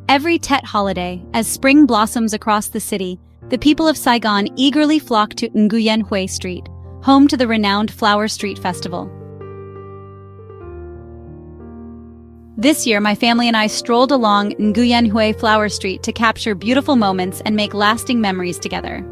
Every Tet holiday, as spring blossoms across the city, the people of Saigon eagerly flock to Nguyen Hue Street, home to the renowned Flower Street Festival. This year, my family and I strolled along Nguyen Hue Flower Street to capture beautiful moments and make lasting memories together.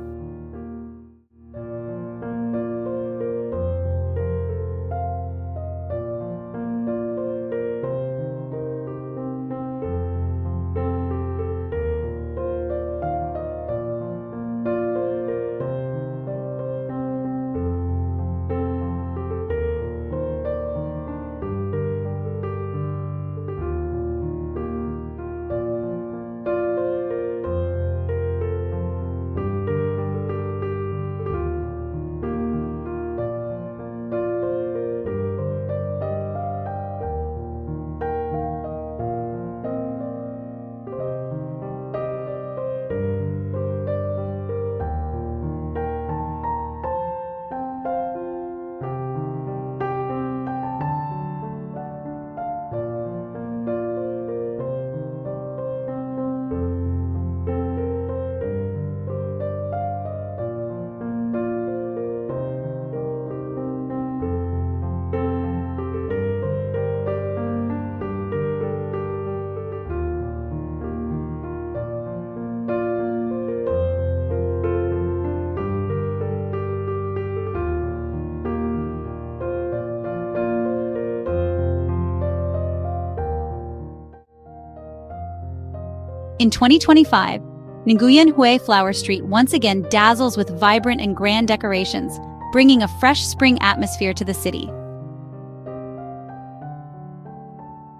In 2025, Nguyen Hue Flower Street once again dazzles with vibrant and grand decorations, bringing a fresh spring atmosphere to the city.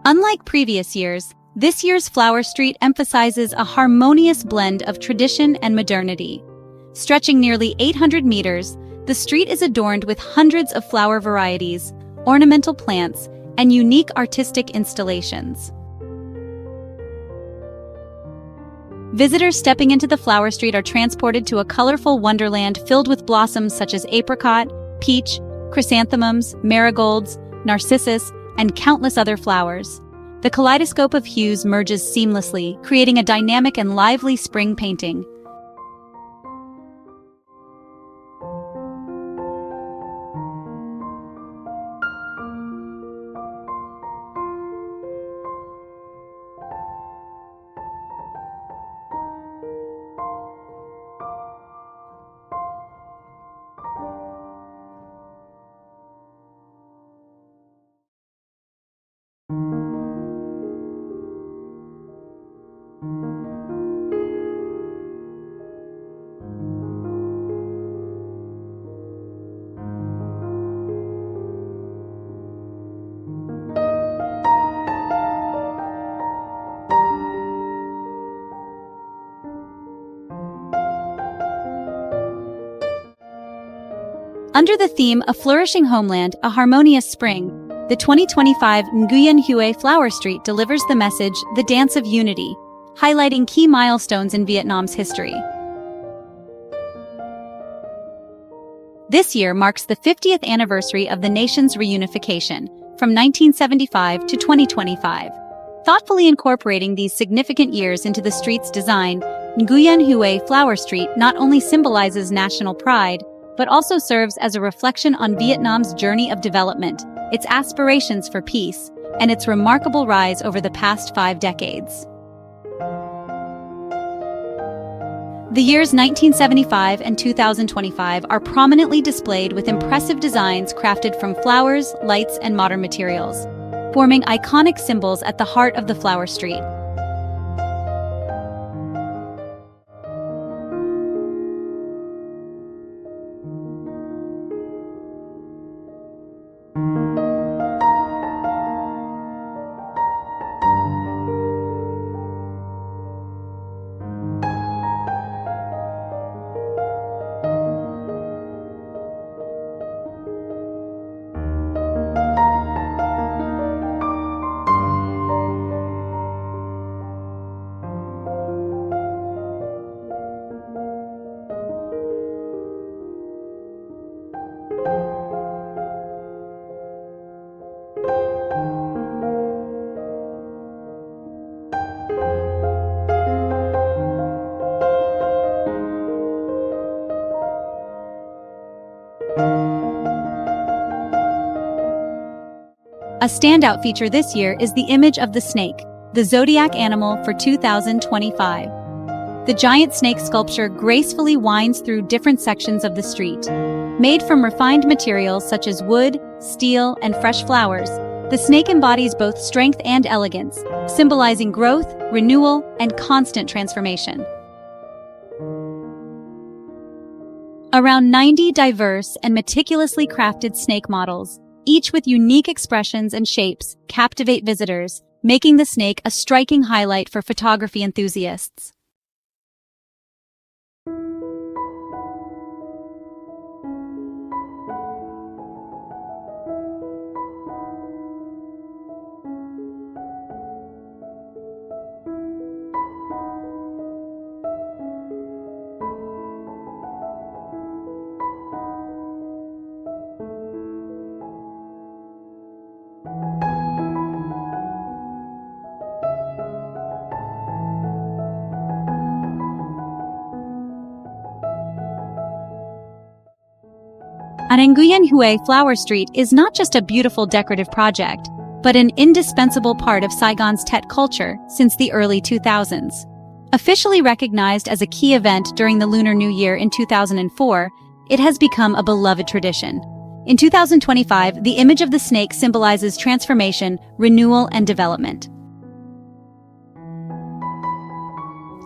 Unlike previous years, this year's Flower Street emphasizes a harmonious blend of tradition and modernity. Stretching nearly 800 meters, the street is adorned with hundreds of flower varieties, ornamental plants, and unique artistic installations. Visitors stepping into the Flower Street are transported to a colorful wonderland filled with blossoms such as apricot, peach, chrysanthemums, marigolds, narcissus, and countless other flowers. The kaleidoscope of hues merges seamlessly, creating a dynamic and lively spring painting. Under the theme A Flourishing Homeland, A Harmonious Spring, the 2025 Nguyen Hue Flower Street delivers the message, The Dance of Unity, highlighting key milestones in Vietnam's history. This year marks the 50th anniversary of the nation's reunification, from 1975 to 2025. Thoughtfully incorporating these significant years into the street's design, Nguyen Hue Flower Street not only symbolizes national pride, but also serves as a reflection on Vietnam's journey of development, its aspirations for peace, and its remarkable rise over the past 5 decades. The years 1975 and 2025 are prominently displayed with impressive designs crafted from flowers, lights, and modern materials, forming iconic symbols at the heart of the Flower Street. standout feature this year is the image of the snake, the Zodiac animal for 2025. The giant snake sculpture gracefully winds through different sections of the street. Made from refined materials such as wood, steel, and fresh flowers, the snake embodies both strength and elegance, symbolizing growth, renewal, and constant transformation. Around 90 diverse and meticulously crafted snake models, each with unique expressions and shapes, captivate visitors, making the snake a striking highlight for photography enthusiasts. Nguyen Hue Flower Street is not just a beautiful decorative project, but an indispensable part of Saigon's Tet culture since the early 2000s. Officially recognized as a key event during the Lunar New Year in 2004, it has become a beloved tradition. In 2025, the image of the snake symbolizes transformation, renewal, and development.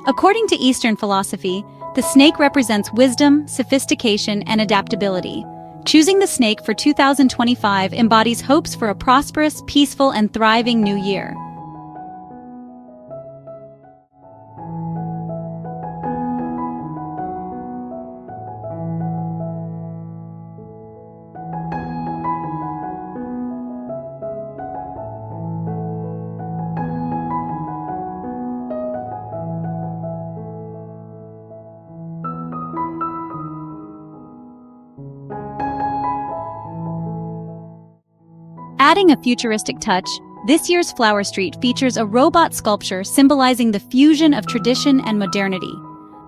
According to Eastern philosophy, the snake represents wisdom, sophistication, and adaptability. Choosing the snake for 2025 embodies hopes for a prosperous, peaceful, and thriving new year. Adding a futuristic touch, this year's Flower Street features a robot sculpture symbolizing the fusion of tradition and modernity.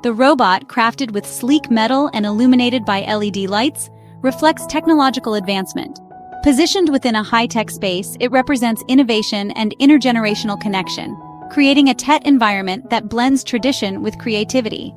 The robot, crafted with sleek metal and illuminated by LED lights, reflects technological advancement. Positioned within a high-tech space, it represents innovation and intergenerational connection, creating a Tet environment that blends tradition with creativity.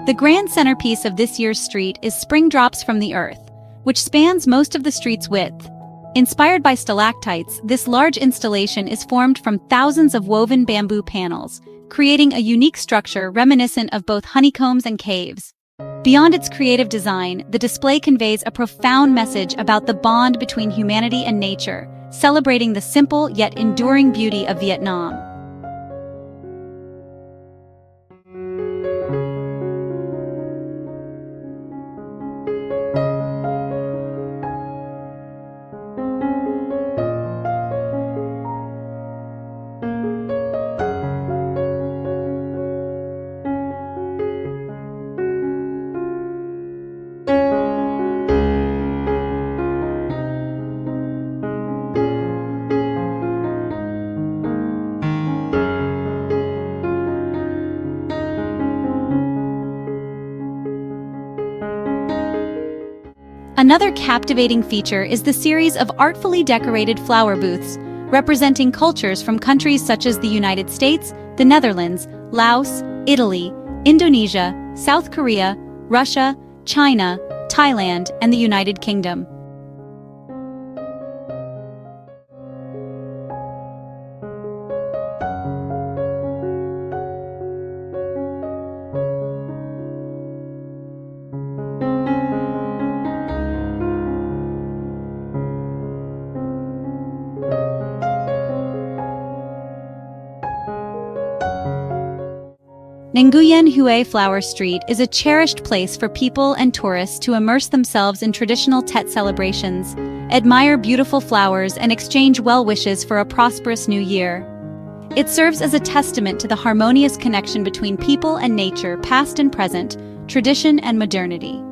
The grand centerpiece of this year's street is Spring Drops from the Earth, which spans most of the street's width. Inspired by stalactites, this large installation is formed from thousands of woven bamboo panels, creating a unique structure reminiscent of both honeycombs and caves. Beyond its creative design, the display conveys a profound message about the bond between humanity and nature, celebrating the simple yet enduring beauty of Vietnam. Another captivating feature is the series of artfully decorated flower booths, representing cultures from countries such as the United States, the Netherlands, Laos, Italy, Indonesia, South Korea, Russia, China, Thailand, and the United Kingdom. Nguyen Hue Flower Street is a cherished place for people and tourists to immerse themselves in traditional Tet celebrations, admire beautiful flowers, and exchange well wishes for a prosperous new year. It serves as a testament to the harmonious connection between people and nature, past and present, tradition and modernity.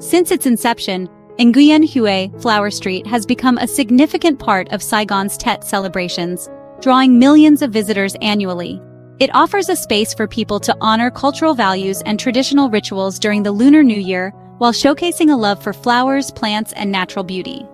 Since its inception, Nguyen Hue Flower Street has become a significant part of Saigon's Tet celebrations, drawing millions of visitors annually. It offers a space for people to honor cultural values and traditional rituals during the Lunar New Year, while showcasing a love for flowers, plants, and natural beauty.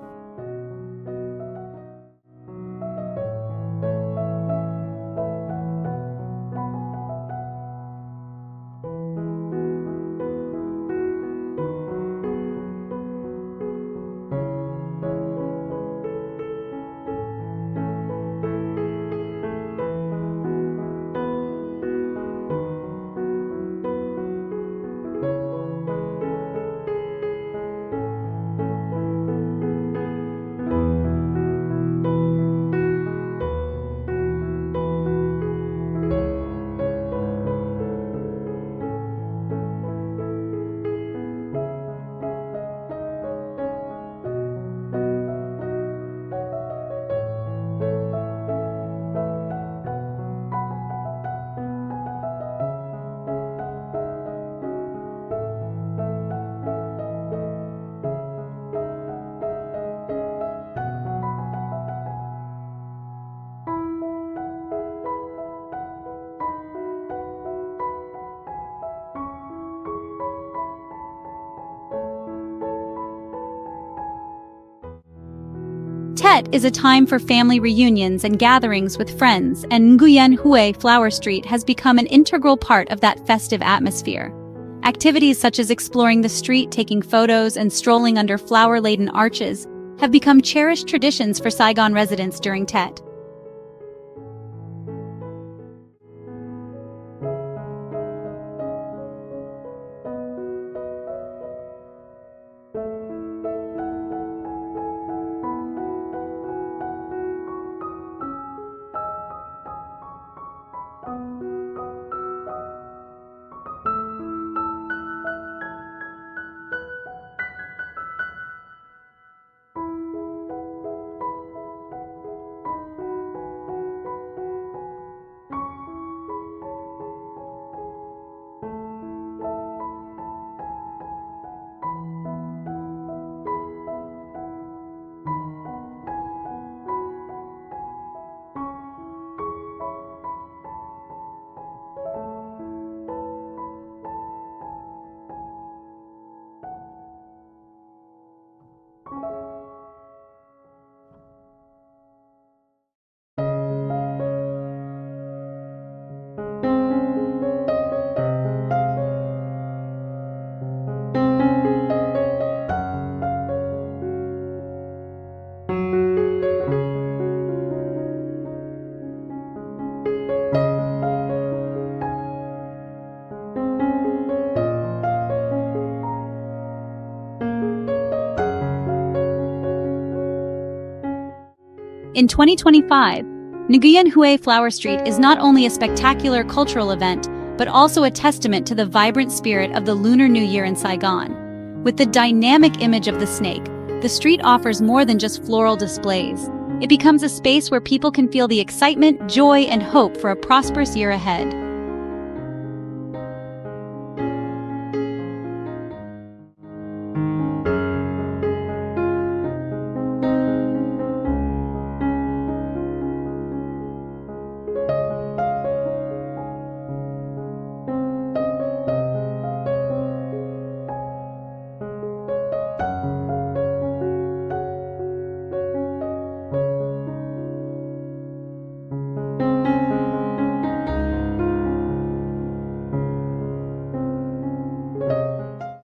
Tet is a time for family reunions and gatherings with friends, and Nguyen Hue Flower Street has become an integral part of that festive atmosphere. Activities such as exploring the street, taking photos, and strolling under flower-laden arches have become cherished traditions for Saigon residents during Tet. In 2025, Nguyen Hue Flower Street is not only a spectacular cultural event, but also a testament to the vibrant spirit of the Lunar New Year in Saigon. With the dynamic image of the snake, the street offers more than just floral displays. It becomes a space where people can feel the excitement, joy, and hope for a prosperous year ahead.